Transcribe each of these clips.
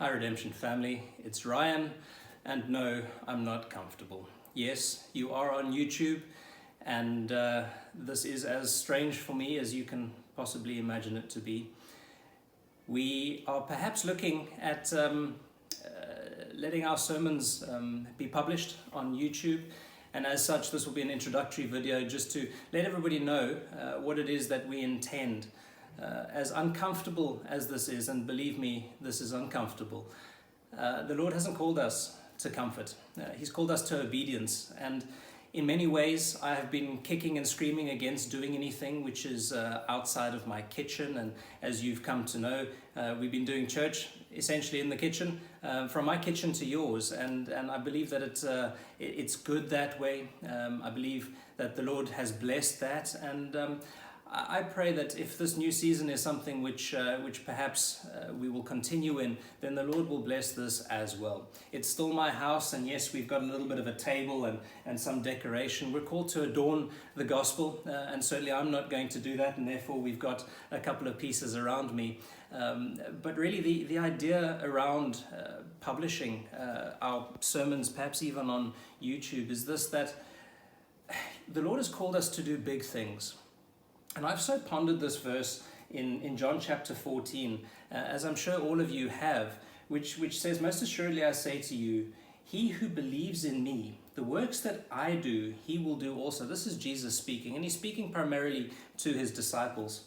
Hi Redemption family, it's Ryan, and no, I'm not comfortable. Yes, you are on YouTube, and this is as strange for me as you can possibly imagine it to be. We are perhaps looking at letting our sermons be published on YouTube, and as such this will be an introductory video just to let everybody know what it is that we intend. As uncomfortable as this is, and believe me, this is uncomfortable, the Lord hasn't called us to comfort. He's called us to obedience. And in many ways, I have been kicking and screaming against doing anything which is outside of my kitchen. And as you've come to know, we've been doing church essentially in the kitchen, from my kitchen to yours. And I believe that it's good that way. I believe that the Lord has blessed that. And I pray that if this new season is something which perhaps we will continue in, then the Lord will bless this as well. It's still my house, and yes, we've got a little bit of a table and some decoration. We're called to adorn the gospel, and certainly I'm not going to do that, and therefore we've got a couple of pieces around me. But really the idea around publishing our sermons, perhaps even on YouTube, is this: that the Lord has called us to do big things. And I've so pondered this verse in John chapter 14, as I'm sure all of you have, which says, "Most assuredly I say to you, he who believes in me, the works that I do, he will do also." This is Jesus speaking, and he's speaking primarily to his disciples.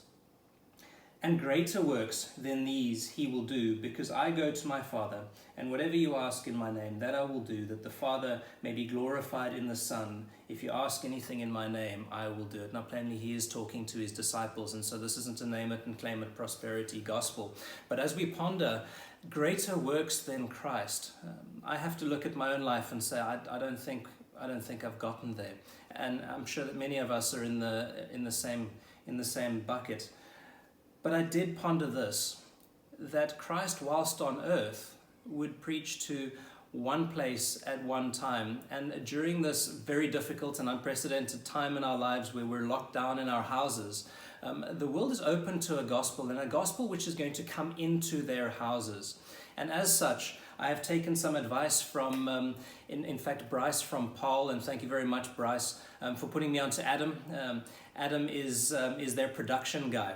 "And greater works than these he will do, because I go to my Father, and whatever you ask in my name, that I will do, that the Father may be glorified in the Son. If you ask anything in my name, I will do it." Now plainly he is talking to his disciples, and so this isn't a name it and claim it prosperity gospel. But as we ponder greater works than Christ, I have to look at my own life and say, I don't think I've gotten there. And I'm sure that many of us are in the same bucket. But I did ponder this, that Christ, whilst on earth, would preach to one place at one time. And during this very difficult and unprecedented time in our lives where we're locked down in our houses, the world is open to a gospel, and a gospel which is going to come into their houses. And as such, I have taken some advice from, in fact, Bryce from Paul, and thank you very much, Bryce, for putting me on to Adam. Adam is their production guy.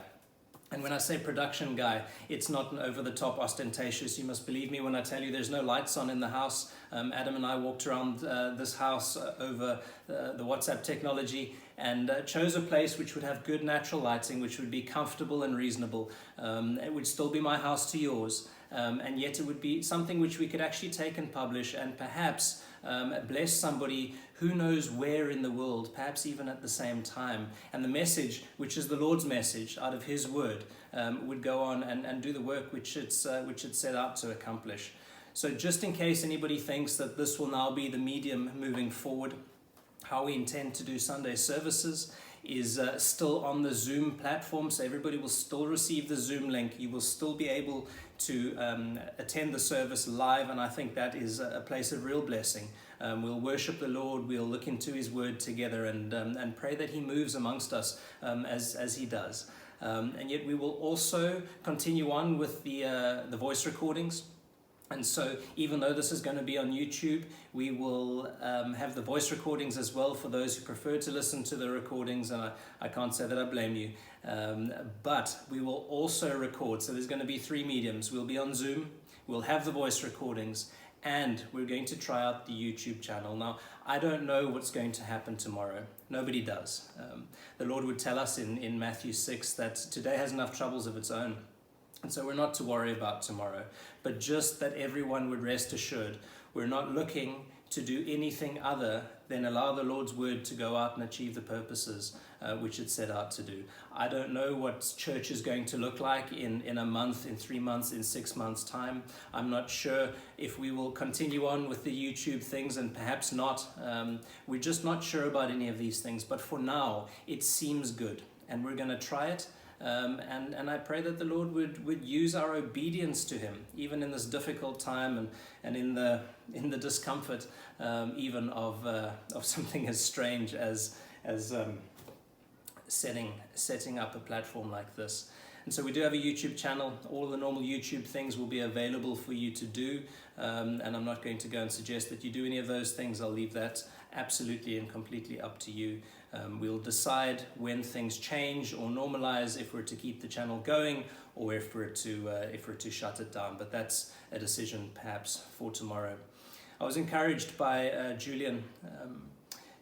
And when I say production guy, it's not an over-the-top ostentatious. You must believe me when I tell you there's no lights on in the house. Adam and I walked around this house over the WhatsApp technology and chose a place which would have good natural lighting, which would be comfortable and reasonable. It would still be my house to yours, and yet it would be something which we could actually take and publish and perhaps bless somebody who knows where in the world, perhaps even at the same time. And the message, which is the Lord's message out of his word, would go on and do the work which it's set out to accomplish. So just in case anybody thinks that this will now be the medium moving forward, how we intend to do Sunday services is still on the Zoom platform, so everybody will still receive the Zoom link. You will still be able to attend the service live, and I think that is a place of real blessing. We'll worship the Lord, we'll look into his word together and pray that he moves amongst us as he does. And yet we will also continue on with the voice recordings. And so even though this is going to be on YouTube, we will have the voice recordings as well for those who prefer to listen to the recordings, and I can't say that I blame you. But we will also record, so there's going to be three mediums. We'll be on Zoom, we'll have the voice recordings, and we're going to try out the YouTube channel. Now, I don't know what's going to happen tomorrow. Nobody does. The Lord would tell us in Matthew 6 that today has enough troubles of its own. And so we're not to worry about tomorrow, but just that everyone would rest assured. We're not looking to do anything other than allow the Lord's word to go out and achieve the purposes which it's set out to do. I don't know what church is going to look like in a month, in 3 months, in 6 months' time. I'm not sure if we will continue on with the YouTube things, and perhaps not. We're just not sure about any of these things, but for now, it seems good, and we're going to try it. And I pray that the Lord would use our obedience to him, even in this difficult time and in the discomfort, even of something as strange as setting up a platform like this. And so we do have a YouTube channel. All of the normal YouTube things will be available for you to do. And I'm not going to go and suggest that you do any of those things. I'll leave that absolutely and completely up to you. We'll decide when things change or normalize, if we're to keep the channel going or if we're to shut it down. But that's a decision perhaps for tomorrow. I was encouraged by Julian,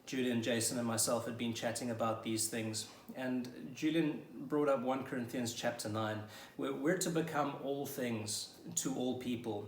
Jason and myself had been chatting about these things, and Julian brought up 1 Corinthians chapter 9, where we're to become all things to all people,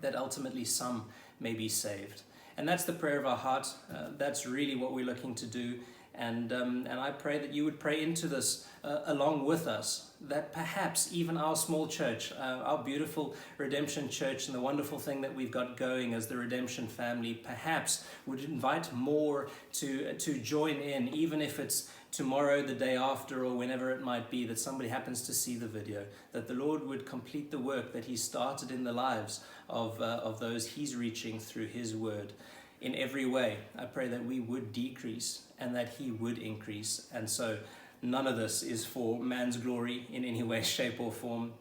that ultimately some may be saved. And that's the prayer of our heart. That's really what we're looking to do. And I pray that you would pray into this along with us, that perhaps even our small church, our beautiful Redemption Church, and the wonderful thing that we've got going as the Redemption family, perhaps would invite more to join in, even if it's tomorrow, the day after, or whenever it might be, that somebody happens to see the video, that the Lord would complete the work that He started in the lives of those He's reaching through His word. In every way, I pray that we would decrease and that He would increase. And so none of this is for man's glory in any way, shape or form.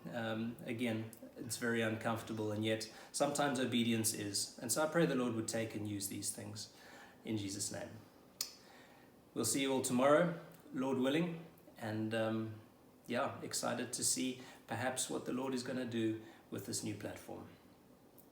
Again, it's very uncomfortable, and yet sometimes obedience is. And so I pray the Lord would take and use these things in Jesus' name. We'll see you all tomorrow, Lord willing. And excited to see perhaps what the Lord is going to do with this new platform.